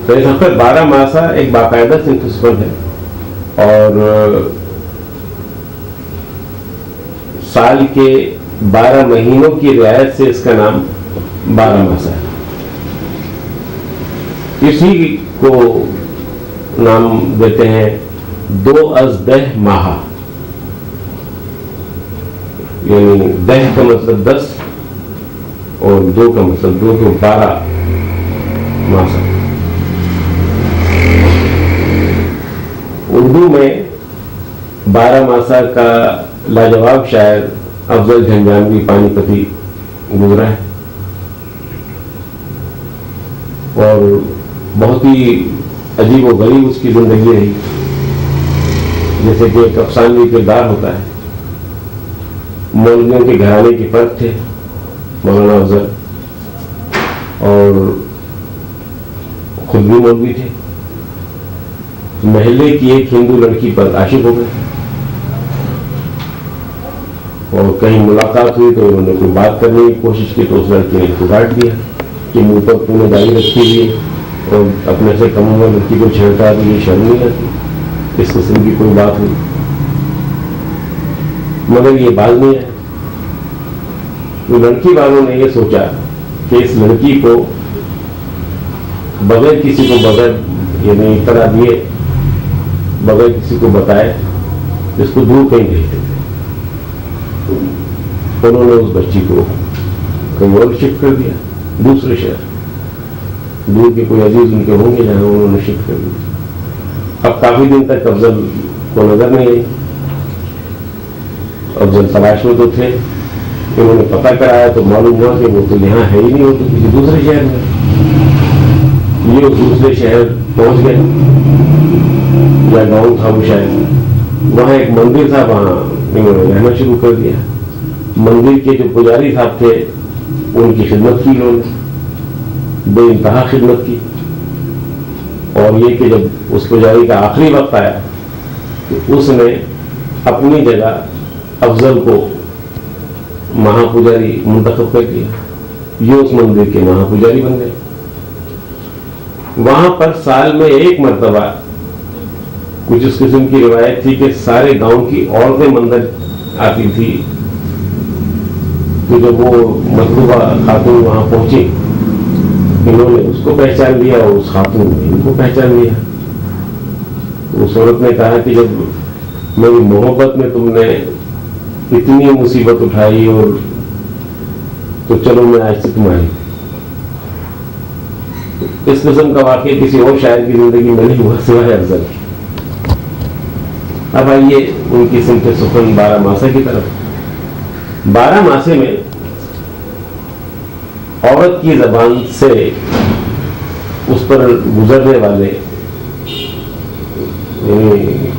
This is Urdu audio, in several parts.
تو اس وقت 12 ماسا ایک باقاعدہ سنتھسپل ہے اور سال کے 12 مہینوں کی رعایت سے اس کا نام 12 ماسا ہے. اسی کو نام دیتے ہیں 2 از 10 ماہ، یعنی 10 کا مطلب 10 اور 2 کا مطلب 2 تو 12 ماسا. اردو میں 12 ماسا کا لاجواب شاعر افضل جھنجھانوی پانی پتی گزرا ہے اور بہت ہی عجیب و غریب اس کی زندگی رہی. جیسے کہ ایک افسانوی کردار ہوتا ہے. مولویوں کے گھرانے کے فرد تھے مولانا افضل، اور خود بھی مولوی تھے. محلے کی ایک ہندو لڑکی پر عاشق ہو گئے اور کہیں ملاقات ہوئی تو انہوں نے کوئی بات کرنے کی کوشش کی تو اس لڑکی نے اس کو کاٹ دیا کہ منہ پر تو نے داڑھی رکھی ہوئی اور اپنے سے کم عمر لڑکی کو چھیڑتا تو یہ شرم نہیں لگتی. اس قسم کی کوئی بات ہوئی مگر یہ باز نہیں ہے. تو لڑکی والوں نے یہ سوچا کہ اس لڑکی کو بغیر کسی کو یعنی اطلاع دیے بغیر کسی کو بتائے اس کو دور کہیں بھیجتے تھے. انہوں نے اس بچی کو کہیں اور شفٹ کر دیا، دوسرے شہر. دور کے کوئی عزیز ان کے ہوں گے جہاں انہوں نے شفٹ کر دیا. اب کافی دن تک افضل کو نظر نہیں آئی. افضل تلاش میں تو تھے. انہوں نے پتہ کرایا تو معلوم ہوا کہ وہ تو یہاں ہے ہی نہیں، وہ تو کسی دوسرے شہر میں. یہ اس دوسرے شہر پہنچ گئے یا گاؤں تھا وہ شاید، وہاں ایک مندر تھا، وہاں انہوں نے رہنا شروع کر دیا. مندر کے جو پجاری صاحب تھے ان کی خدمت کی انہوں نے، بے انتہا خدمت کی. اور یہ کہ جب اس پجاری کا آخری وقت آیا تو اس نے اپنی جگہ افضل کو مہا پجاری منتخب کر دیا. یہ اس مندر کے مہا پجاری بن گئے. وہاں پر سال میں ایک مرتبہ کچھ اس قسم کی روایت تھی کہ سارے گاؤں کی عورتیں مندر آتی تھی. تو جب وہ مطلوبہ خاتون وہاں پہنچی انہوں نے اس کو پہچان لیا اور اس خاتون نے ان کو پہچان لیا. تو اس عورت نے کہا کہ جب میری محبت میں تم نے اتنی مصیبت اٹھائی اور تو چلو میں آج سے تمہاری. اس قسم کا واقعہ کسی اور شاعر کی زندگی میں نہیں ہوا سوائے افضل. اب آئیے ان کی سمت سخن 12 ماسا کی طرف. 12 ماسے میں عورت کی زبان سے اس پر گزرنے والے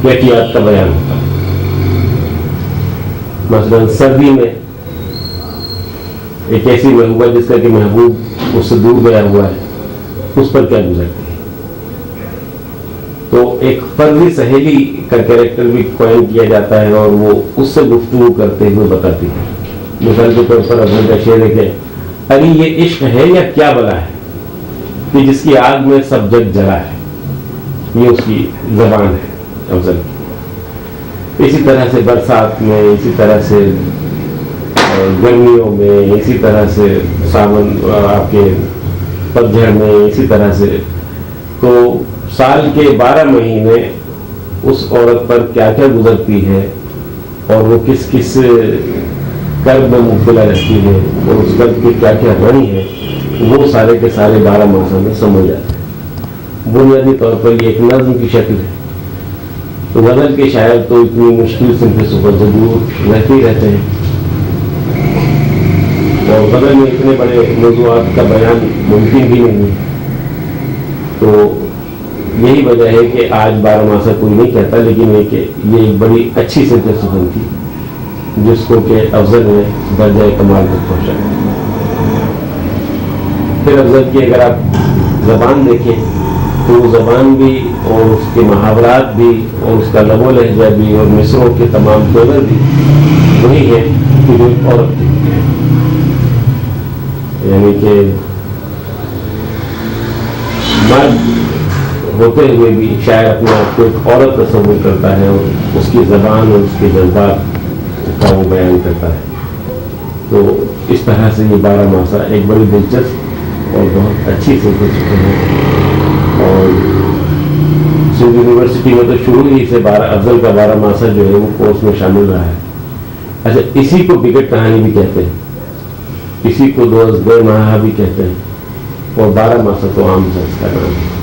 کیفیات کا بیان ہوتا ہے. مثلا سردی میں ایک ایسی محبوبہ جس کا کہ محبوب اس سے دور گیا ہوا ہے اس پر کیا گزرتی ہے. تو ایک فرضی سہیلی کا کیریکٹر بھی کوئن کیا جاتا ہے اور وہ اس سے گفتگو کرتے ہوئے بتاتی ہے. مثال کے طور پر افضل کا شعر ہے کہ ارے یہ عشق ہے یا کیا بلا ہے کہ جس کی آگ میں سب جگ جلا ہے. یہ اس کی زبان ہے افضل کی. اسی طرح سے برسات میں، اسی طرح سے گرمیوں میں، اسی طرح سے ساون آپ کے پتجھڑ میں، اسی طرح سے. تو سال کے 12 مہینے اس عورت پر کیا کیا گزرتی ہے اور وہ کس کس کرب میں مبتلا رہتی ہے اور اس کرب کی کیا کیا رنگ ہے وہ سارے کے سارے 12 ماسوں میں سمجھ جاتے ہیں. بنیادی طور پر یہ ایک نظم کی شکل ہے. تو غزل کے شاعر تو اتنی مشکل سمت سخن سے دور رہتے ہی رہتے ہیں اور غزل میں اتنے بڑے موضوعات کا بیان ممکن بھی نہیں ہے. تو یہی وجہ ہے کہ آج 12 ماسا کوئی نہیں کہتا، لیکن یہ ایک بڑی اچھی سمت سخن تھی جس کو کہ افضل نے درجہ کمال تک پہنچا. پھر افضل کی اگر آپ زبان دیکھیں تو وہ زبان بھی اور اس کے محاورات بھی اور اس کا لب و لہجہ بھی اور مصروں کے تمام پیور بھی وہی ہے کہ جو ایک عورت تھی. یعنی کہ مرد ہوتے ہوئے بھی شاعر اپنے آپ کو ایک عورت تصور کرتا ہے اور اس کی زبان اور اس کے جذبات کا وہ بیان کرتا ہے. تو اس طرح سے یہ 12 ماسا ایک بڑی دلچسپ اور بہت اچھی فلم ہو چکے ہیں. اور سندھ یونیورسٹی میں تو شروع ہی سے افضل کا 12 ماسا جو ہے وہ کورس میں شامل رہا ہے. اچھا، اسی کو بگٹ کہانی بھی کہتے ہیں, اسی کو 2 ماہ بھی کہتے ہیں, اور 12 ماسا تو عام سا اس کا نام ہے.